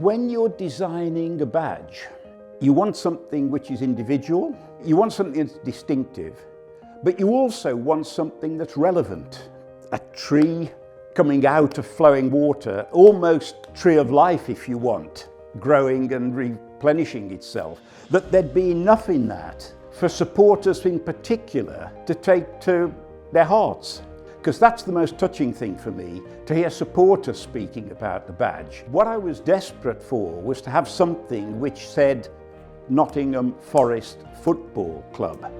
When you're designing a badge, you want something which is individual, you want something that's distinctive, but you also want something that's relevant. A tree coming out of flowing water, almost tree of life if you want, growing and replenishing itself. That there'd be enough in that for supporters in particular to take to their hearts. Because that's the most touching thing for me, to hear supporters speaking about the badge. What I was desperate for was to have something which said Nottingham Forest Football Club.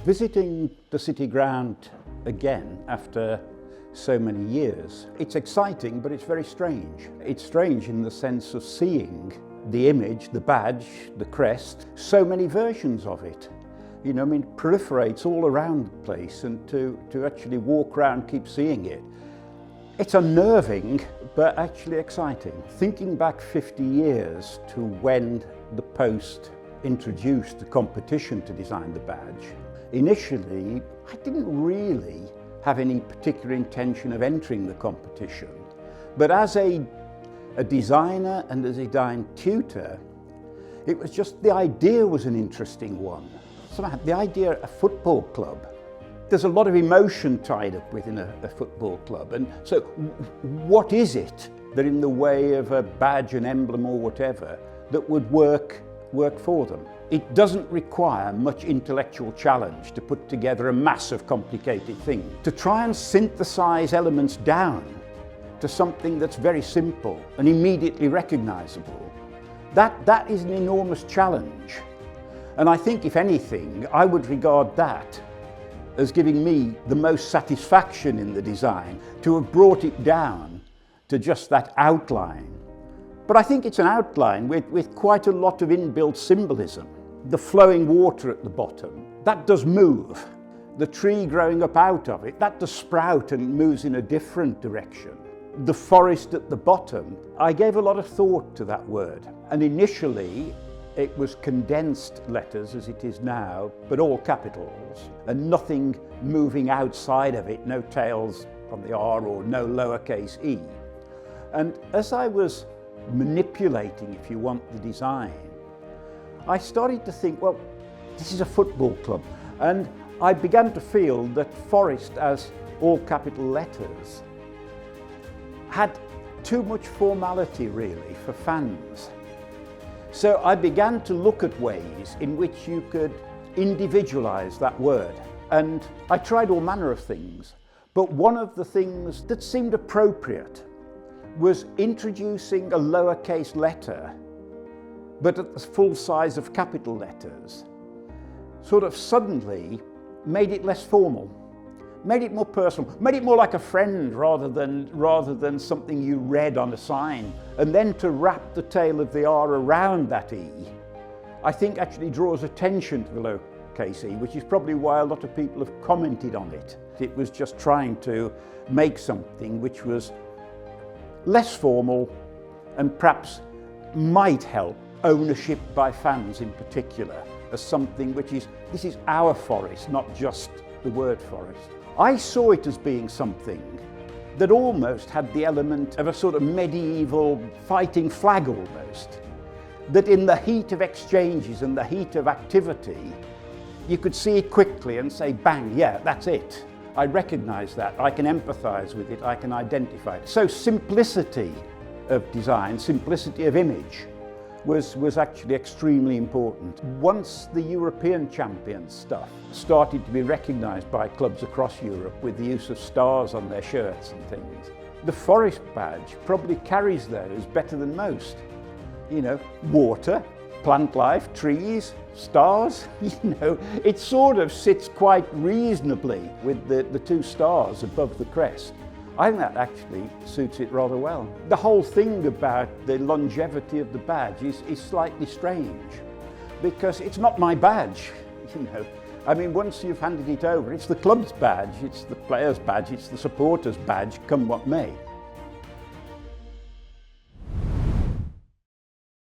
Visiting the city ground again after so many years, it's exciting, but it's very strange. It's strange in the sense of seeing the image, the badge, the crest, so many versions of it. You know, I mean, it proliferates all around the place, and to actually walk around, keep seeing it. It's unnerving, but actually exciting. Thinking back 50 years to when the Post introduced the competition to design the badge, initially, I didn't really have any particular intention of entering the competition. But as a designer and as a design tutor, it was just, the idea was an interesting one. Somehow, the idea of a football club, there's a lot of emotion tied up within a football club. And so what is it that in the way of a badge, an emblem or whatever, that would work for them? It doesn't require much intellectual challenge to put together a massive complicated thing. To try and synthesize elements down to something that's very simple and immediately recognizable, that is an enormous challenge. And I think, if anything, I would regard that as giving me the most satisfaction in the design, to have brought it down to just that outline. But I think it's an outline with quite a lot of inbuilt symbolism. The flowing water at the bottom, that does move. The tree growing up out of it, that does sprout and moves in a different direction. The forest at the bottom, I gave a lot of thought to that word. And initially, it was condensed letters as it is now, but all capitals, and nothing moving outside of it, no tails on the R or no lowercase e. And as I was manipulating, if you want, the design, I started to think, well, this is a football club. And I began to feel that Forest, as all capital letters, had too much formality really for fans. So I began to look at ways in which you could individualize that word. And I tried all manner of things, but one of the things that seemed appropriate was introducing a lowercase letter, but at the full size of capital letters, sort of suddenly made it less formal, made it more personal, made it more like a friend rather than something you read on a sign. And then to wrap the tail of the R around that E, I think actually draws attention to the lowercase e, which is probably why a lot of people have commented on it. It was just trying to make something which was less formal and perhaps might help ownership by fans in particular, as something which is, this is our forest, not just the word forest. I saw it as being something that almost had the element of a sort of medieval fighting flag almost, that in the heat of exchanges and the heat of activity, you could see it quickly and say, bang, yeah, that's it. I recognize that, I can empathize with it, I can identify it. So simplicity of design, simplicity of image, was actually extremely important. Once the European Champions stuff started to be recognised by clubs across Europe with the use of stars on their shirts and things, the Forest badge probably carries those better than most. You know, water, plant life, trees, stars, you know, it sort of sits quite reasonably with the two stars above the crest. I think that actually suits it rather well. The whole thing about the longevity of the badge is slightly strange, because it's not my badge, you know. I mean, once you've handed it over, it's the club's badge, it's the player's badge, it's the supporter's badge, come what may.